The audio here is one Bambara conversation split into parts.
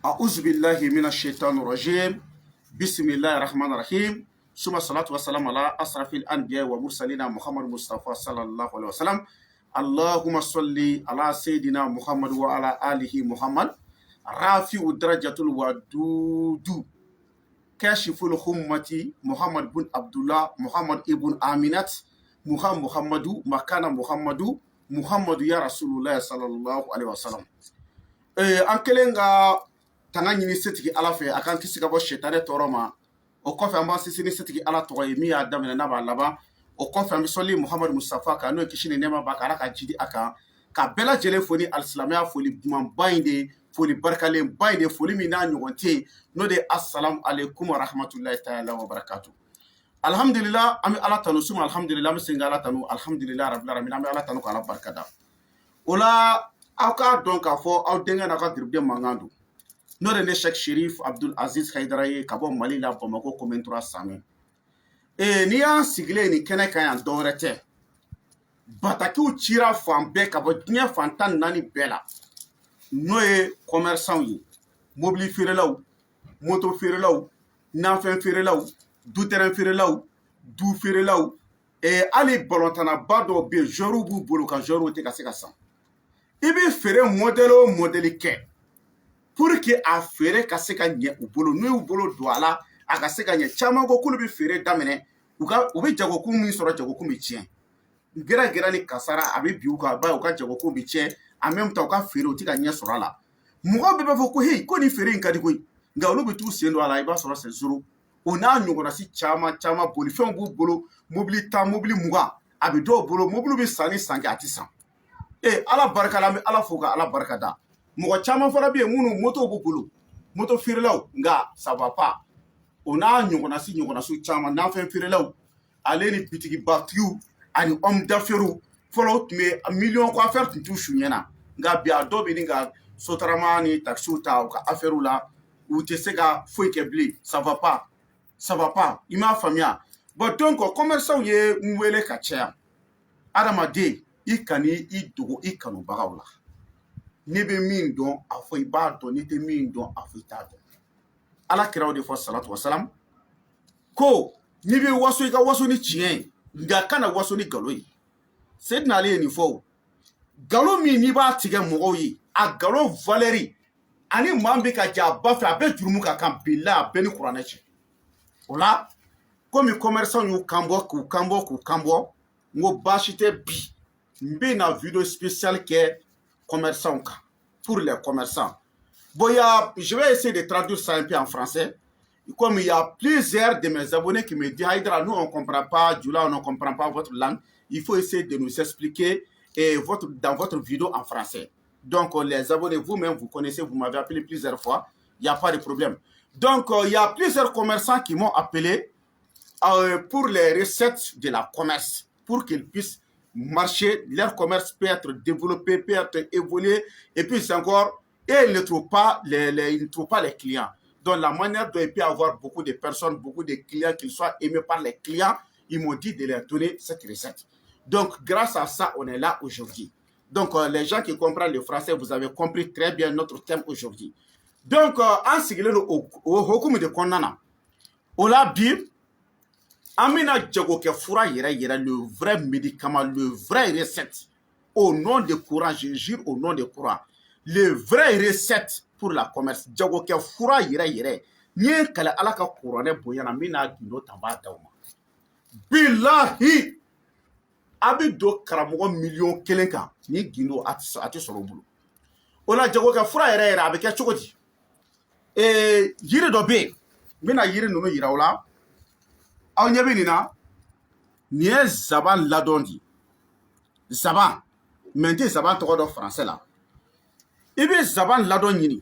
أعوذ بالله من الشيطان الرجيم بسم الله الرحمن الرحيم ثم الصلاة والسلام على أشرف الأنبياء ومرسلين محمد مصطفى صلى الله عليه وسلم اللهم صل على سيدنا محمد وعلى آله محمد رافع درجة الودود كاشف الأمة محمد بن عبد الله محمد ابن آمنة محمد مكان محمد يا رسول الله صلى الله عليه وسلم أنكلنغا tanga ɲini setigi ala fɛ a kan kisi ka bɔ shetane tɔɔrɔ ma o kɔfɛ an b'an sisini setigi ala tɔgɔ ye min y'a daminɛ n'a b'a laban o kɔfɛ an bɛ sɔli muhamadu mustafa kan n'o ye kisi ni nɛɛma b'a kan ala ka jidi a kan ka bɛɛ lajɛlen fo ni alisilamɛya foli dumanba in de foli barikalenba in de foli min n'a ɲɔgɔn tɛ yen n'o de ye assalamu alaikum wa rahmatulahi taala wa barakatu alhamdulillah an bɛ ala tanu suma alhamdulillah an bɛ segin ka ala tanu alhamdulillah rabbil alamin an bɛ ala tanu k'ala barikada o la aw k'a dɔn k'a fɔ aw denkɛ n'a ka giribuden mankan don n'o de ne Cheikh Chérif Abdul Aziz Haidara ye ka bɔ Mali la Bamako Komentura Same n'i y'an sigilen nin kɛnɛ kan yan dɔwɛrɛ tɛ batakiw cira fan bɛɛ ka bɔ diɲɛ fan 14 bɛɛ la n'o ye commerçants ye mobili feerelaw moto feerelaw nafɛn feerelaw dutɛrɛn feerelaw du feerelaw hali balontanaba dɔw bɛ yen joueurs b'u bolo ka joueurs tɛ ka se ka san i bɛ feere modèle o modèle kɛ pour que a feere ka se ka ɲɛ u bolo n'u y'u bolo don a la a ka se ka ɲɛ caman ko k'olu bɛ feere daminɛ u bɛ jagokun min sɔrɔ jagokun bɛ tiɲɛ gɛrɛ ni kasara a bɛ bin u kan ba u ka jagokun bɛ tiɲɛ en même temps u ka feere u tɛ ka ɲɛ sɔrɔ a la mɔgɔw bɛɛ b'a fɔ ko hey ko nin feere in ka di koyi nka olu bɛ t'u sen don a la i b'a sɔrɔ c'est zéro o n'a ɲɔgɔnnasi caman bolifɛnw b'u bolo mobili 10 mobili 20 a bɛ dɔw bolo mobili bɛ san ni san kɛ a tɛ san ala barika la an bɛ ala fo ka ala barika da mɔgɔ caman fana bɛ yen minnu moto b'u bolo moto feerelaw nka ça va pas o n'a ɲɔgɔnnasiw caman nafɛn feerelaw ale ni bitigibatigiw ani homme d'affaires fɔlɔ u tun bɛ miliyɔn ko affaire tun t'u su ɲɛna nka bi a dɔw bɛ nin ka sotarama ni taxiw ta u ka affaires la u tɛ se ka foyi kɛ bilen ça va pas i m'a faamuya bon donc commerçants ye n wele ka caya adamaden i kan'i dogo i kanubagaw la n'i bɛ min dɔn a fɔ i b'a dɔn n'i tɛ min dɔn a fɔ i t'a dɔn ala kiraw de fɔ salatu wasalam ko n'i bɛ waso i ka waso ni tiɲɛ ye nka kana waso ni nkalon ye Seydina Ali ye nin fɔ o nkalon min n'i b'a tigɛ mɔgɔw ye a nkalon valeur ani maa min bɛ ka jɛ a ba fɛ a bɛ jurumu ka kan bilahi a bɛɛ ni kuranɛ cɛ o la komi commerçants y'u kanbɔ k'u kanbɔ n ko baasi tɛ bi n bɛ na vidéo spéciale kɛ commerçants pour les commerçants. Bon, je vais essayer de traduire ça un peu en français. Comme il y a plusieurs de mes abonnés qui me disent Haidara, nous on ne comprend pas, Djoula, on ne comprend pas votre langue. Il faut essayer de nous expliquer dans votre vidéo en français. Donc, les abonnés, vous-même, vous connaissez, vous m'avez appelé plusieurs fois. Il n'y a pas de problème. Donc, il y a plusieurs commerçants qui m'ont appelé pour les recettes de la commerce, pour qu'ils puissent marcher, leur commerce peut être développé, peut être évolué, et puis encore, ils ne trouvent pas les clients. Donc la manière dont il peut y avoir beaucoup de personnes, beaucoup de clients, qu'ils soient aimés par les clients, ils m'ont dit de leur donner cette recette. Donc grâce à ça, on est là aujourd'hui. Donc les gens qui comprennent le français, vous avez compris très bien notre thème aujourd'hui. Donc en sigilé au hokum de Konana, on l'a dit, Amina Djagoke Fura Yera, le vrai médicament, le vrai recette, au nom de courant, je jure au nom de courant, le vrai recette pour la commerce, Djagoke Fura Yera, Nien Kala Alaka Courane Boyana Mina Gino Tamba Dauma. Billahi Abido Karamogo million Kelenka, ni Gino Ati Sorobulu. Ola Djagoke Fura Yera avec un chokoti. Et Yiri Dobe, Mina Yiri Nono Yiraola. Aw ɲɛ bɛ nin na nin ye zaban ladɔn di zaban mɛ n tɛ zaban tɔgɔ dɔn français la i bɛ zaban ladɔn ɲini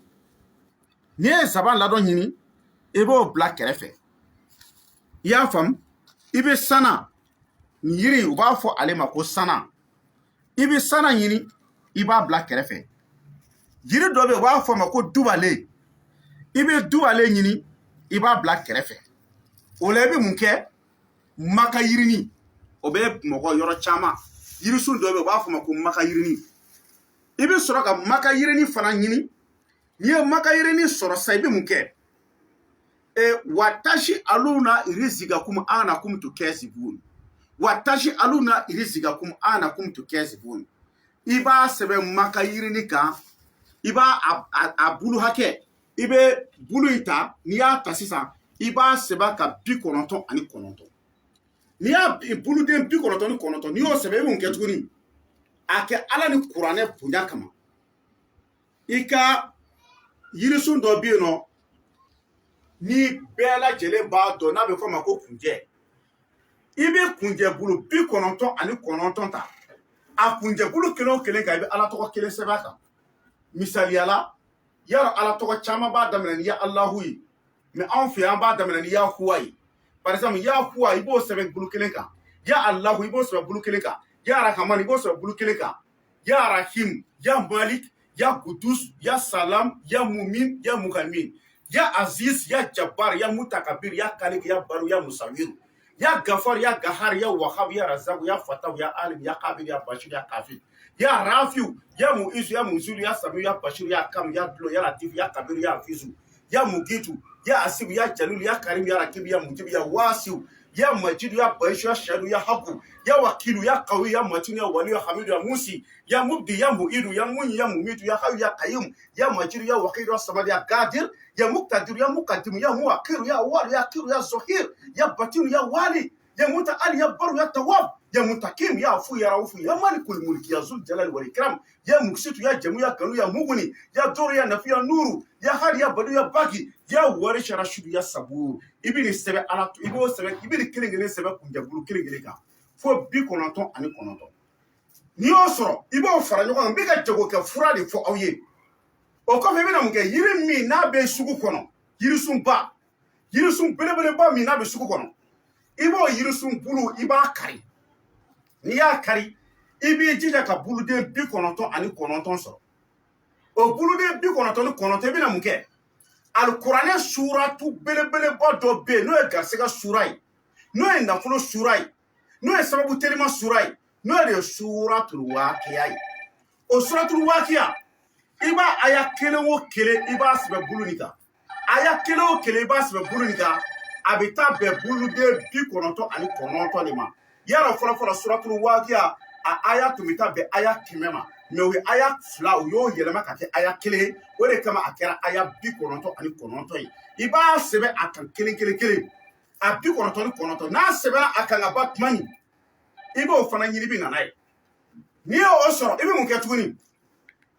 n'i ye zaban ladɔn ɲini i b'o bila kɛrɛfɛ i y'a faamu i bɛ sana nin yiri u b'a fɔ ale ma ko sana i bɛ sana ɲini i b'a bila kɛrɛfɛ yiri dɔ bɛ yen u b'a fɔ a ma ko dubale i bɛ dubale ɲini i b'a bila kɛrɛfɛ o la i bɛ mun kɛ maka yirini o bɛ mɔgɔ yɔrɔ caman yirisun dɔ bɛ yen u b'a fɔ ma ko maka yirini i bɛ sɔrɔ ka maka yirini fana ɲini n'i ye makayirini sɔrɔ sa i bɛ mun kɛ watashi aluna irizigakum anakum tukazibun watashi aluna irizigakum anakum tukazibun i b'a sɛbɛn makayirini kan i b'a a bulu hakɛ i bɛ bulu in ta n'i y'a ta sisan i b'a sɛbɛn ka 99 n'i y'a buluden 99 n'i y'o sɛbɛn i bɛ mun kɛ tuguni a kɛ ala ni kuranɛ bonya kama i ka yirisun dɔ bɛ yen nɔ ni bɛɛ lajɛlen b'a dɔn n'a bɛ fɔ a ma ko kunjɛ i bɛ kunjɛ bulu 99 ta a kunjɛ bulu kelen o kelen kan i bɛ ala tɔgɔ kelen sɛbɛn a kan misaliyala yala ala tɔgɔ caman b'a daminɛ ni ya alahu ye mɛ anw fɛ yan b'a daminɛ ni ya huwa ye par exemple ya huwa i b'o sɛbɛn bulu kelen kan ya alahu i b'o sɛbɛn bulu kelen kan ya arahamani i b'o sɛbɛn bulu kelen kan ya arahim ya malik ya kudus ya salam ya mumin ya muhamin ya aziz ya jabbar ya mutakabir ya kalik ya baru ya musawir ya gafar ya gahar ya wahab ya razak ya fataw ya alim ya qabir ya bashir ya kafir ya rafiu ya muizu ya muzulu ya samiu ya bashir ya kam ya dlo ya latif ya kabir ya hafizu ya mugitu ya asib ya jalil ya karim ya rakib ya mujib ya wasiu ya majid ya baish ya shadu ya habu ya wakilu ya qawi ya matin ya wali ya hamid ya musi ya mubdi ya muidu ya munyi ya mumitu ya hayu ya qayyum ya majid ya waqir ya samad ya qadir ya muqtadir ya muqaddim ya muaqir ya wali ya kir ya zahir ya batin ya wali ya mutaal ya baru ya tawab ya mutakim ya afu ya raufu ya malikul mulki ya zul jalal wal ikram ya muksitu ya jamu ya kanu ya muguni ya dur ya nafi ya nuru ya hadi ya badu ya bagi ya warish rashidu ya sabur ibini sebe alatu ibo sebe ibini kelengele sebe kunja bulu kelengele kan fo 99 ni o sɔrɔ i b'o fara ɲɔgɔn kan n bɛ ka jago kɛ fura de fɔ aw ye o kɔfɛ i bɛna mun kɛ yiri min n'a bɛ sugu kɔnɔ yirisun belebeleba min n'a bɛ sugu kɔnɔ i b'o yirisun bulu i b'a kari n'i y'a kari i b'i jija ka buluden 99 sɔrɔ o buluden 99 i bɛna mun kɛ alikuranɛ suratu belebeleba dɔ bɛ yen n'o ye garisɛgɛ sura ye n'o ye nafolo sura ye n'o ye sababu telima sura ye n'o de ye suratul waqiya ye o suratul waqiya i b'a aya kelen o kelen i b'a sɛbɛn bulu nin kan aya kelen o kelen i b'a sɛbɛn bulu nin kan a bɛ taa bɛn buluden 99 de ma yarɔ fɔlɔfɔlɔ suratul waqiya a aya tun bɛ taa bɛn aya 100 ma mɛ u ye aya 2 u y'o yɛlɛma ka kɛ aya 1 o de kama a kɛra aya 99 ye i b'a sɛbɛn a kan kelen kelen kelen a 99 n'a sɛbɛnna a kan ka ban tuma min i b'o fana ɲini bi nana ye n'i y'o sɔrɔ i bɛ mun kɛ tuguni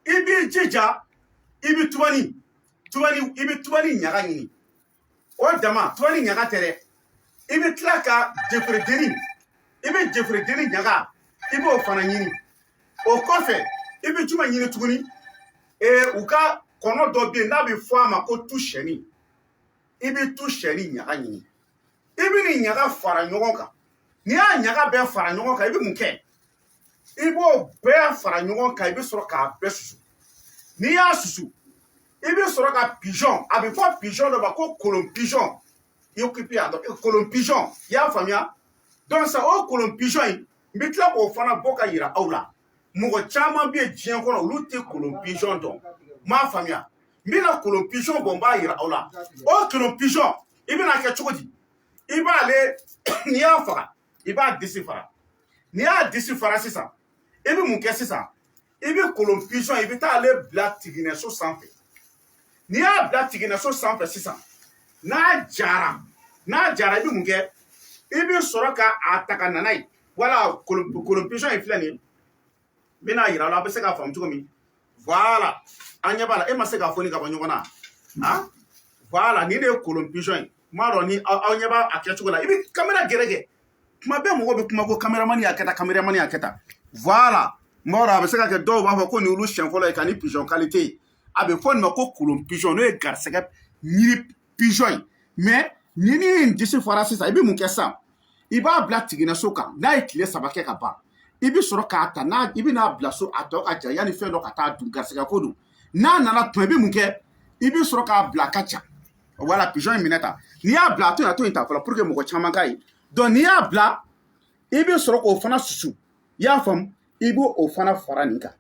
i b'i jija i bɛ tubani ɲaga ɲini o dama tubani ɲaga tɛ dɛ i bɛ tila ka jɛfɛrɛdeni i bɛ jɛfɛrɛdeni ɲaga i b'o fana ɲini o kɔfɛ i bɛ juma ɲini tuguni u ka kɔnɔ dɔ bɛ yen n'a bɛ fɔ a ma ko tu sɛni i bɛ tu sɛni ɲaga ɲini i bɛ nin ɲaga fara ɲɔgɔn kan n'i y'a ɲaga bɛɛ fara ɲɔgɔn kan i bɛ mun kɛ i b'o bɛɛ fara ɲɔgɔn kan i bɛ sɔrɔ k'a bɛɛ susu n'i y'a susu i bɛ sɔrɔ ka pigeon a bɛ fɔ pigeon dɔ ma ko kolon pigeon i occupé a dɔn kolon pigeon i y'a faamuya donc sa o kolon pigeon in n bɛ tila k'o fana bɔ ka yira aw la mɔgɔ caman bɛ yen diɲɛ kɔnɔ olu tɛ kolon pigeon dɔn n m'a faamuya n bɛna kolon pigeon bɔ n b'a yira aw la o kolon pigeon i bɛna kɛ cogo di i b'ale n'i y'a faga i b'a disi fara n'i y'a disi fara sisan i bɛ mun kɛ sisan i bɛ kolon pigeon i bɛ taa ale bila tiginɛso sanfɛ n'i y'a bila tiginɛso sanfɛ sisan n'a jara i bɛ mun kɛ i bɛ sɔrɔ ka a ta ka na n'a ye wala kolon pigeon in filɛ nin ye n bɛna yira aw la a bɛ se k'a faamu cogo min voilà an ɲɛ b'a la e ma se k'a fɔ ni ka bɔ ɲɔgɔn na ah voilà nin de ye kolon pigeon ye n m'a dɔn ni aw ɲɛ b'a a kɛcogo la i bɛ kamera gɛrɛgɛ kuma bɛɛ mɔgɔ bɛ kuma ko kameramani y'a kɛ tan kameramani y'a kɛ tan voilà n b'a dɔn a bɛ se ka kɛ dɔw b'a fɔ ko nin olu siɲɛ fɔlɔ ye ka ni pigeon qualité ye a bɛ fɔ nin ma ko kolon pigeon n'o ye garisɛgɛ yiri pigeon ye mais ni nin disi fara sisan i bɛ mun kɛ sisan i b'a bila tiginɛso kan n'a ye tile 3 kɛ ka ban i bɛ sɔrɔ k'a ta n'a i bɛna bila so a tɔ ka ja yanni fɛn dɔ ka taa dun garisɛgɛ ko don n'a nana tuma i bɛ mun kɛ i bɛ sɔrɔ k'a bila ka ca wala pigeon in minɛ ta n'i y'a bila a to yen ta fɔlɔ pour que mɔgɔ caman k'a ye donc n'i y'a bila i bɛ sɔrɔ k'o fana susu i y'a faamu i b'o fana fara nin kan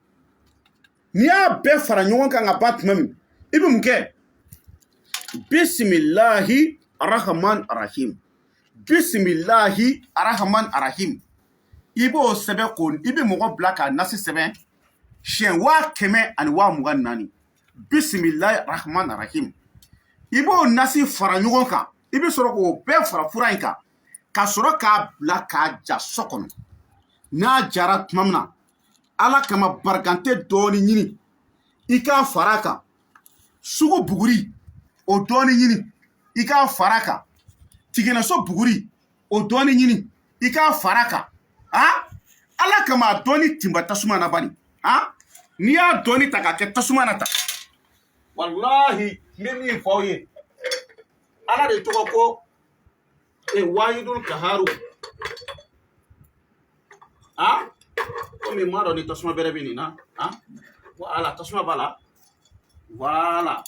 n'i y'a bɛɛ fara ɲɔgɔn kan ka ban tuma min i bɛ mun kɛ bisimilahi arahman arahim bisimilahi arahman arahim i b'o sɛbɛn ko i bɛ mɔgɔ bila ka nasi sɛbɛn siɲɛ 124,000 bisimilahi arahman arahim i b'o nasi fara ɲɔgɔn kan i bɛ sɔrɔ k'o bɛɛ fara fura in kan ka sɔrɔ k'a bila k'a ja so kɔnɔ n'a jara tuma min na ala kama barikante dɔɔni ɲini i k'a fara kan sugu buguri o dɔɔni ɲini i k'a fara kan tigɛnɛso buguri o dɔɔni ɲini i k'a fara kan ala kama a dɔɔni tinba tasuma na bani n'i y'a dɔɔni ta k'a kɛ tasuma na ta wallahi n bɛ min fɔ aw ye ala de tɔgɔ ko wahidul kaharu komi n m'a dɔn ni tasuma bɛrɛ bɛ nin na ala tasuma b'a la voilà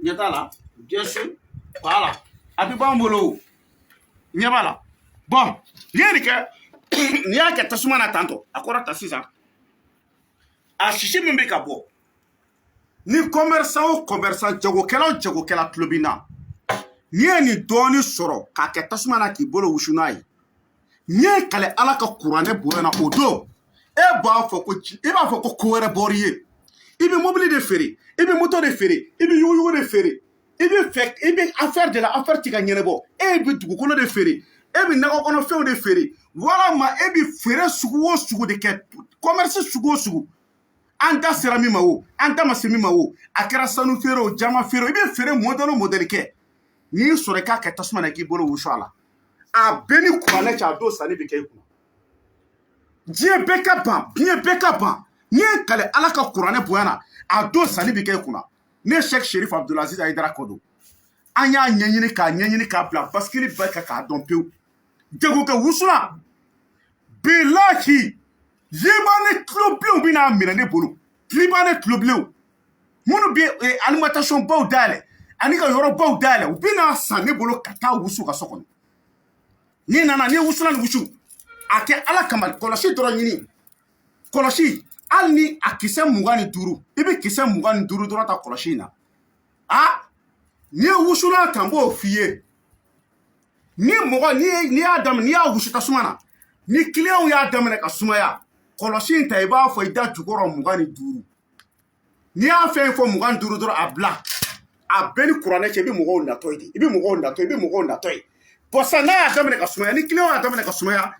ɲɛ t'a la bien sûr voilà a bɛ b'an bolo ɲɛ b'a la bon n'i ye nin kɛ n'i y'a kɛ tasuma na tantɔ a kɔrɔ ta sisan a sisi min bɛ ka bɔ ni commerçant o commerçant jagokɛla o jagokɛla tulo b'i na n'i ye nin dɔɔni sɔrɔ k'a kɛ tasuma na k'i bolo wusu n'a ye n'i ye kale ala ka kuranɛ bonya na o don e b'a fɔ ko ko wɛrɛ bɔr'i ye i bɛ mobili de feere i bɛ moto de feere i bɛ yuguyugu de feere i bɛ affaire de la affaire ti ka ɲɛnabɔ e bɛ dugukolo de feere e bɛ nakɔ kɔnɔfɛnw de feere walama e bɛ feere sugu o sugu de kɛ commerce sugu o sugu an da sera min ma o an da ma se min ma o a kɛra sanu feere o jama feere o i bɛ feere modèle o modèle kɛ n'i sɔrɔ i k'a kɛ tasuma na k'i bolo wusu a la a bɛɛ ni kuranɛ cɛ a don sanni bɛ kɛ i kunna diɲɛ bɛɛ ka ban diɲɛ bɛɛ ka ban n'i ye kale ala ka kuranɛ bonya na a don sanni bɛ kɛ i kunna ne Sheikh Sherif Abdulaziz Ayidara ko don an y'a ɲɛɲini k'a bila basikili bɛɛ kan k'a dɔn pewu jagokɛ wusula bilahi libanɛ tulobilenw bɛ n'a minɛ ne bolo libanɛ tulobilenw minnu bɛ alimentation baw dayɛlɛ ani ka yɔrɔ baw dayɛlɛ u bɛ n'a san ne bolo ka taa wusu ka so kɔnɔ n'i nana n'i ye wusula ni wusu a kɛ ala kama kɔlɔsi dɔrɔn ɲini kɔlɔsi hali ni a kisɛ 25 i bɛ kisɛ 25 dɔrɔn ta kɔlɔsi in na n'i ye wusula ta n b'o f'i ye ni mɔgɔ n'i y'a daminɛ n'i y'a wusu tasuma na ni client y'a daminɛ ka sumaya kɔlɔsi in ta i b'a fɔ i da jukɔrɔ 25 n'i y'a fɛn fɔ 25 dɔrɔn a bila a bɛɛ ni kuranɛ cɛ i bɛ mɔgɔw natɔ ye i bɛ mɔgɔw natɔ ye bon sisan n'a y'a daminɛ ka sumaya ni client y'a daminɛ ka sumaya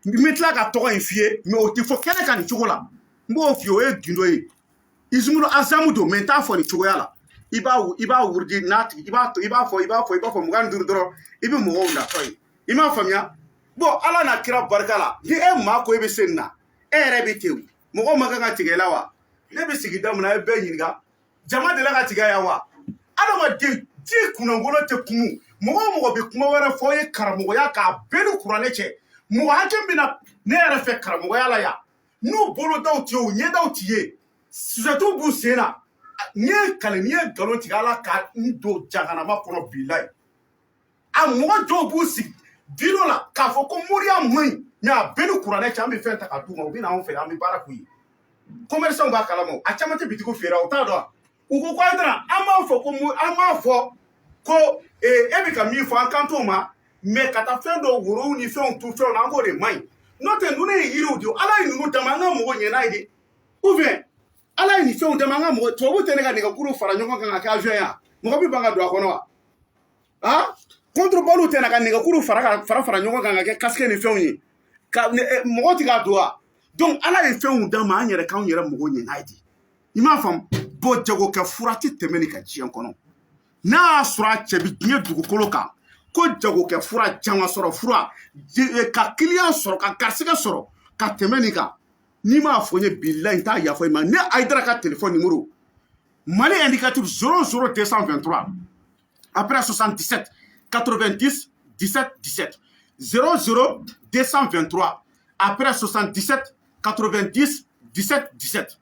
n bɛ tila ka tɔgɔ in f'i ye mais o tɛ fɔ kɛnɛ kan nin cogo la n b'o f'i ye o ye gindo ye izumulu azamu don mais n t'a fɔ nin cogoya la i b'a wurudi n'a tigi i b'a fɔ 25 dɔrɔn i bɛ mɔgɔw natɔ ye i m'a faamuya bon ala n'a kira barika la ni e maa ko e bɛ se nin na e yɛrɛ bɛ ten mɔgɔw ma kan ka tigɛ i la wa ne bɛ sigida min na e bɛɛ ɲininka jama de la ka tigɛ yan wa adamaden ji kunnafolo tɛ kunu mɔgɔ o mɔgɔ bɛ kuma wɛrɛ fɔ ye karamɔgɔya k'a bɛɛ ni kuranɛ cɛ mɔgɔ hakɛ min na ne yɛrɛ fɛ karamɔgɔya la yan n'u bolodaw tɛ ye o ɲɛdaw tɛ ye sujɛtiw b'u sen na n'i ye kale n'i ye nkalon tigɛ ala ka n don jahanama kɔnɔ bilayi a mɔgɔ dɔw b'u sigi biro la k'a fɔ ko moriya man ɲi mais a bɛɛ ni kuranɛ cɛ an bɛ fɛn ta ka d'u ma u bɛ na anw fɛ an bɛ baara k'u ye commerçants b'a kalama a caman tɛ bitigiw feere o t'a dɔn u ko k'an tɛna an b'a fɔ ko e bɛ ka min fɔ an kan t'o ma mais ka taa fɛn dɔw worow ni fɛnw tu fɛnw na an k'o de man ɲi n'o tɛ ninnu ye yiriw de ye ala ye ninnu dama an ka mɔgɔ ɲɛna ye de ou bien ala ye nin fɛnw dama an ka mɔgɔ tubabuw tɛ ne ka nɛgɛkuru fara ɲɔgɔn kan ka kɛ avion ya mɔgɔ bɛ ban ka don a kɔnɔ wa contrôle tɛ na ka nɛgɛkuru fara ɲɔgɔn kan ka kɛ casque ni fɛnw ye mɔgɔ tɛ k'a don wa donc ala ye fɛnw d'a ma an yɛrɛ k'anw yɛrɛ mɔgɔ ɲɛna ye de i m'a faamu bon jagokɛ fura tɛ tɛmɛ nin ka diɲɛ kɔnɔ n'a y'a sɔrɔ a cɛ bɛ diɲɛ dugukolo kan ko jagokɛ fura jama sɔrɔ fura ka client sɔrɔ ka garisɛgɛ sɔrɔ ka tɛmɛ nin kan n'i m'a fɔ n ye bilayi n t'a yafa i ma ne Ayidara ka téléphone numéro Mali indicatif 00223 après 77 90 17 17 00223 après 77 90 17 17.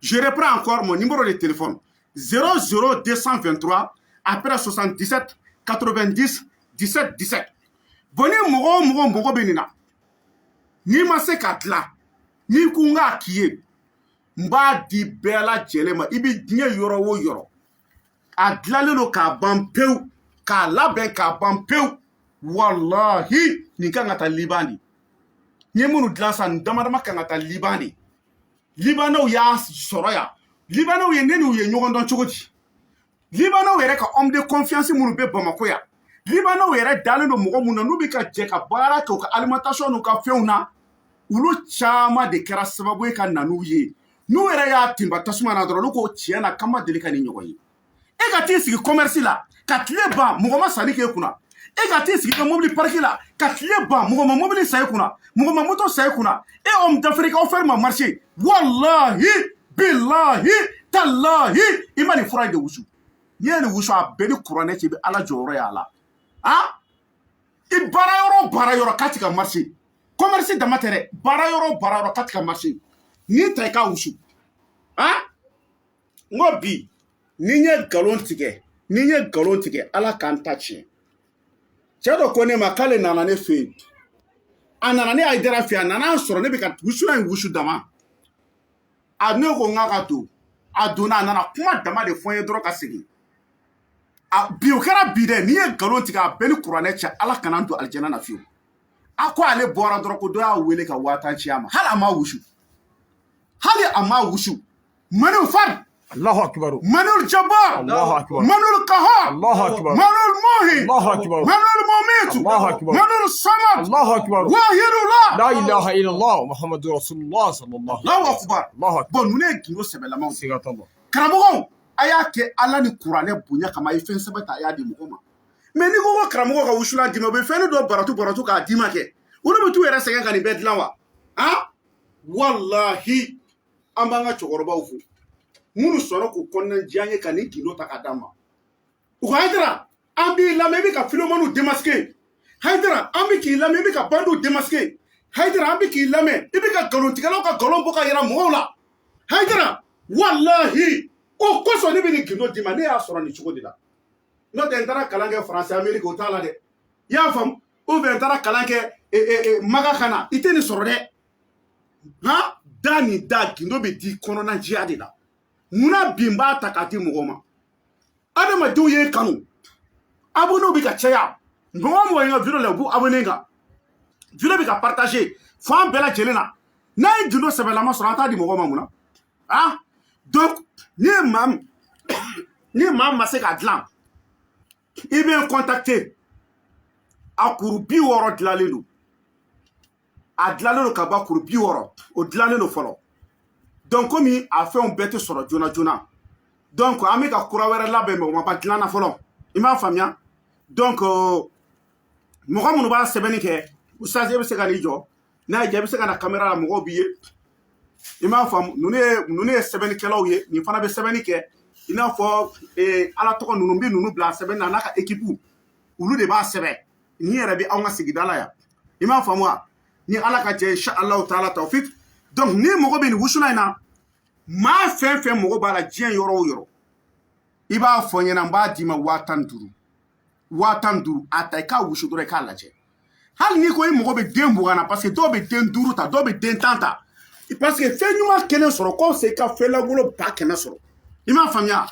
Je reprends encore mon numéro de téléphone 00223 après 77 90 17 17. Bon ni mɔgɔ bɛ nin na n'i ma se k'a dilan n'i ko n k'a k'i ye n b'a di bɛɛ lajɛlen ma i bɛ diɲɛ yɔrɔ o yɔrɔ a dilanlen don k'a ban pewu k'a labɛn k'a ban pewu wallahi nin kan ka taa Liban de n ye minnu dilan sa nin damadama kan ka taa Liban de Libanɛw y'a sɔrɔ yan Libanɛw ye ne n'u ye ɲɔgɔn dɔn cogo di Libanɛw yɛrɛ ka homme de confiance minnu bɛ Bamako yan Libanɛw yɛrɛ dalen don mɔgɔ minnu na n'u bɛ ka jɛ ka baara kɛ u ka alimentation n'u ka fɛnw na olu caman de kɛra sababu ye ka na n'u ye n'u yɛrɛ y'a tinba tasuma na dɔrɔn olu ko tiɲɛ na k'an ma deli ka ni ɲɔgɔn ye e ka t'i sigi commerce la ka tile ban mɔgɔ ma sanni k'e kunna e ka t'i sigi ka mobili parki la ka tile ban mɔgɔ ma mobili san e kunna mɔgɔ ma moto san e kunna e homme d'Afrique aw fɛn ma marché wallahi billahi tallahi i ma nin fura in de wusu n'i ye nin wusu a bɛɛ ni kuranɛ cɛ i bɛ ala jɔyɔrɔ y'a la i baara yɔrɔ k'a ti ka marché commerce dama tɛ dɛ baara yɔrɔ k'a ti ka marché n'i ta i k'a wusu n ko bi ni n ye nkalon tigɛ ala k'an ta tiɲɛ cɛ dɔ ko ne ma k'ale nana ne fɛ yen a nana ne Hayidara fɛ yen a nana sɔrɔ ne bɛ ka wusula in wusu dama a ne ko n k'a ka don a donna a nana kuma dama de fɔ n ye dɔrɔn ka segin bi o kɛra bi dɛ n'i ye nkalon tigɛ a bɛɛ ni kuranɛ cɛ ala kana don alijana na fiyewu a ko ale bɔra dɔrɔn ko dɔ y'a wele ka 5000 ci a ma hali a ma wusu Manul Fard Allahu akbar Manul Jabbar Allahu akbar Manul Qahhar Allahu akbar Manul Muhi Allahu akbar Manul Mumitu Allahu akbar Manul Samad Allahu akbar Wahidullah La ilaha illallah Muhammadur Rasulullah sallallahu Allahu akbar Allahu akbar bon ninnu ye gindo sɛbɛlamaw sigatala karamɔgɔw a y'a kɛ ala ni kuranɛ bonya kama a ye fɛn sɛbɛ ta a y'a di mɔgɔ ma mais n'i ko karamɔgɔ ka wusulan d'i ma u bɛ fɛn dɔ baratu k'a d'i ma kɛ olu bɛ t'u yɛrɛ sɛgɛn ka nin bɛɛ dilan wa wallahi an b'an ka cɛkɔrɔbaw fo minnu sɔnna k'u kɔnɔna diya an ye ka nin gindo ta ka d'an ma u ka Hayidara an b'i lamɛn i bɛ ka Philomène démasquer Hayidara an bɛ k'i lamɛn i bɛ ka bandiw démasquer Hayidara an bɛ k'i lamɛn i bɛ ka nkalontigɛlaw ka nkalon bɔ ka yira mɔgɔw la Hayidara wallahi o kosɔn ne bɛ nin gindo d'i ma ne y'a sɔrɔ nin cogo de la n'o tɛ n taara kalan kɛ France Amérique o t'a la dɛ i y'a faamu ou bien n taara kalan kɛ maga kana i tɛ nin sɔrɔ dɛ da nin da gindo bɛ di kɔnɔna jɛya de la munna bi n b'a ta k'a di mɔgɔw ma adamadenw ye kanu abonnew bɛ ka caya mɔgɔ o mɔgɔ ye n ka video la u b'u abonné n kan video bɛ ka partager fan bɛɛ lajɛlen na n'a ye gindo sɛbɛlama sɔrɔ an t'a di mɔgɔw ma mun na donc ni maa min ma se k'a dilan i bɛ n contacter a kuru 60 dilanlen don a dilanlen don ka ban kuru 60 o dilanlen don fɔlɔ donc komi a fɛnw bɛɛ tɛ sɔrɔ joona joona donc an bɛ ka kura wɛrɛ labɛn mɛ o ma ban dilan na fɔlɔ i m'a faamuya donc mɔgɔ minnu b'a sɛbɛnni kɛ ustaz e bɛ se ka n'i jɔ n'a ye diya i bɛ se ka na caméra la mɔgɔw b'i ye i m'a faamu ninnu ye sɛbɛnnikɛlaw ye nin fana bɛ sɛbɛnni kɛ i n'a fɔ ala tɔgɔ ninnu bɛ ninnu bila sɛbɛnni na n'a ka équipe olu de b'a sɛbɛn ni yɛrɛ bɛ anw ka sigida la yan i m'a faamu wa ni ala ka jɛ inshallah taala tawfik donc ni mɔgɔ bɛ nin wusulan in na maa fɛn fɛn mɔgɔ b'a la diɲɛ yɔrɔ o yɔrɔ i b'a fɔ n ɲɛna n b'a d'i ma 15,000 15,000 a ta i k'a wusu dɔrɔn i k'a lajɛ hali n'i ko i mɔgɔ bɛ den mugan na parce que dɔw bɛ den 5 ta dɔw bɛ den 10 ta parce que fɛn ɲuman kelen sɔrɔ k'o se i ka fɛn langolo 100 sɔrɔ i m'a faamuya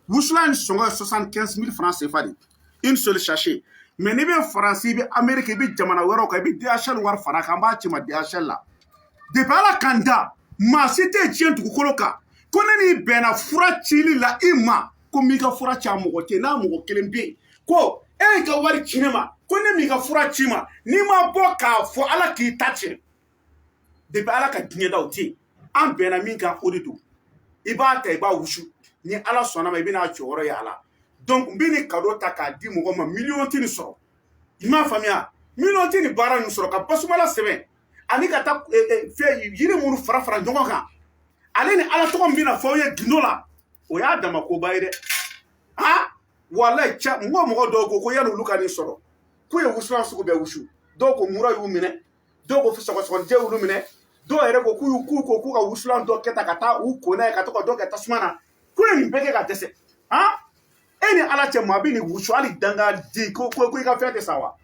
wusulan in sɔngɔ ye 75,000 francs CFA de une seule sachet mais n'i bɛ faransi i bɛ amérique i bɛ jamana wɛrɛw kan i bɛ DHL wari fara kan an b'a ci ma DHL la depuis ala kan da maa si tɛ diɲɛ dugukolo kan ko ne n'i bɛnna fura cili la i ma ko n b'i ka fura ci a mɔgɔ tɛ n'a mɔgɔ kelen bɛ yen ko e y'i ka wari ci ne ma ko ne m'i ka fura ci ma n'i ma bɔ k'a fɔ ala k'i ta tiɲɛ depuis ala ka diɲɛ da o tɛ yen an bɛnna min kan o de don i b'a ta i b'a wusu ni ala sɔnna ma i bɛna jɔyɔrɔ ye a la donc n bɛ nin cadeau ta k'a di mɔgɔ ma miliyɔn tɛ nin sɔrɔ i m'a faamuya miliyɔn tɛ nin baara nin sɔrɔ ka basumala sɛbɛn ani ka taa fɛn yiri minnu fara fara ɲɔgɔn kan ale ni ala tɔgɔ min bɛna fɔ aw ye gindo la o y'a dama koba ye dɛ walayi mɔgɔ dɔw ko yanni olu ka nin sɔrɔ k'u ye wusulan sugu bɛɛ wusu dɔw ko mura y'u minɛ dɔw ko sɔgɔsɔgɔnijɛ y'olu minɛ dɔw yɛrɛ ko k'u ka wusulan dɔ kɛ ta ka taa u ko n'a ye ka to ka dɔ kɛ tasuma na k'u ye nin bɛɛ kɛ ka dɛsɛ e ni ala cɛ maa bɛ nin wusu hali danga di ko i ka fɛn tɛ sa wa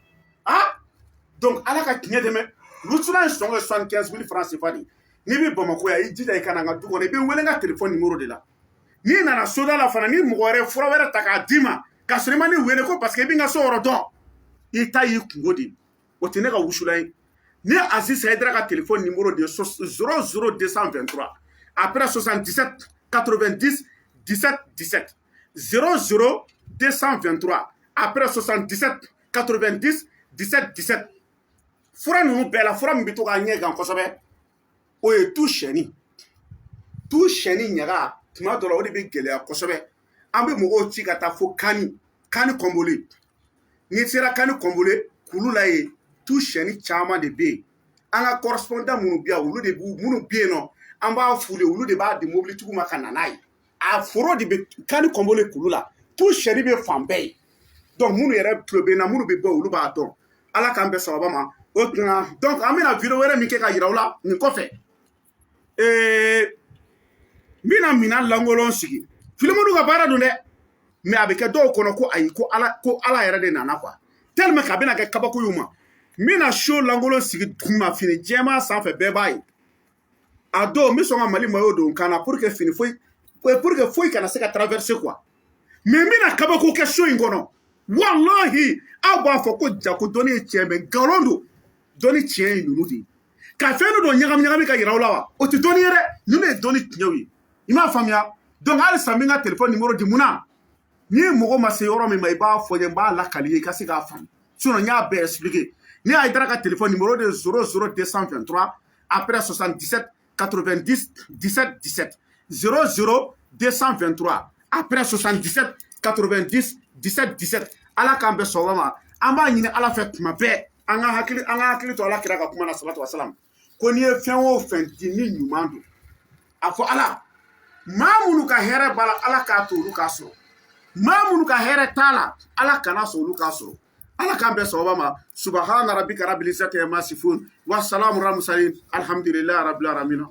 donc ala ka tiɲɛ dɛmɛ wusulan in sɔngɔ ye 75,000 francs CFA de n'i bɛ Bamako yan i jija i ka na n ka du kɔnɔ i bɛ n wele n ka téléphone numéro de la n'i nana soda la fana ni mɔgɔ wɛrɛ fura wɛrɛ ta k'a d'i ma ka sɔrɔ i ma ne wele ko parce que i bɛ n ka so yɔrɔ dɔn i ta y'i kungo de o tɛ ne ka wusula ye ni Aziz Aidara ka téléphone numéro de 00223 après 77 90 17 17 00223 après 77 90 17 17 fura ninnu bɛɛ la fura min bɛ to k'a ɲɛ gan kosɛbɛ o ye tu siyɛni ɲaga tuma dɔ la o de bɛ gɛlɛya kosɛbɛ an bɛ mɔgɔw ci ka taa fo kani kɔnbole n'i sera kani kɔnbole kulu la yen tu siyɛni caman de bɛ yen an ka correspondant minnu bɛ yan olu de minnu bɛ yen nɔ an b'a f'u ye olu de b'a di mobilitigiw ma ka na n'a ye a foro de bɛ kani kɔnbole kulu la tu siyɛni bɛ fan bɛɛ ye donc minnu yɛrɛ tulo bɛ n na minnu bɛ bɔ olu b'a dɔn ala k'an bɛn sababa ma o tuma donc an bɛna video wɛrɛ min kɛ ka yira aw la nin kɔfɛ n bɛna minan lankolon sigi filimudu ka baara don dɛ mais a bɛ kɛ dɔw kɔnɔ ko ayi ko ala yɛrɛ de nana quoi tellement que a bɛna kɛ kabako y'u ma n bɛna show lankolon sigi duguma fini jɛman sanfɛ bɛɛ b'a ye a don n bɛ sɔn ka mali mayo don n kan na pour que foyi kana se ka traverser quoi mais n bɛna kabako kɛ show in kɔnɔ wallahi aw b'a fɔ ko jako dɔnni ye tiɲɛ mais nkalon don dɔnni tiɲɛ ye ninnu de ye ka fɛn dɔ ɲagami ka yira aw la wa o tɛ dɔnni ye dɛ ninnu ye dɔnni tiɲɛw ye i m'a faamuya donc halisa n bɛ n ka téléphone numéro di mun na ni mɔgɔ ma se yɔrɔ min ma i b'a fɔ n ye n b'a lakali ye i ka se k'a faamu sinon n y'a bɛɛ expliquer ni Aidara ka téléphone numéro de 00223 après 77 90 17 17 00223 après 77 90 17 17 ala k'an bɛɛ sɔgɔma ma an b'a ɲini ala fɛ tuma bɛɛ an ka hakili to ala kira ka kuma na salatu wasalam ko n'i ye fɛn o fɛn di ni ɲuman don a fɔ ala maa minnu ka hɛrɛ b'a la ala k'a to olu k'a sɔrɔ maa minnu ka hɛrɛ t'a la ala kana sɔn olu k'a sɔrɔ ala k'an bɛɛ sɔgɔma ma subahana rabbika rabbil izzati amma yasifun wa salamun alal mursalin alhamdulillahi rabbil alamin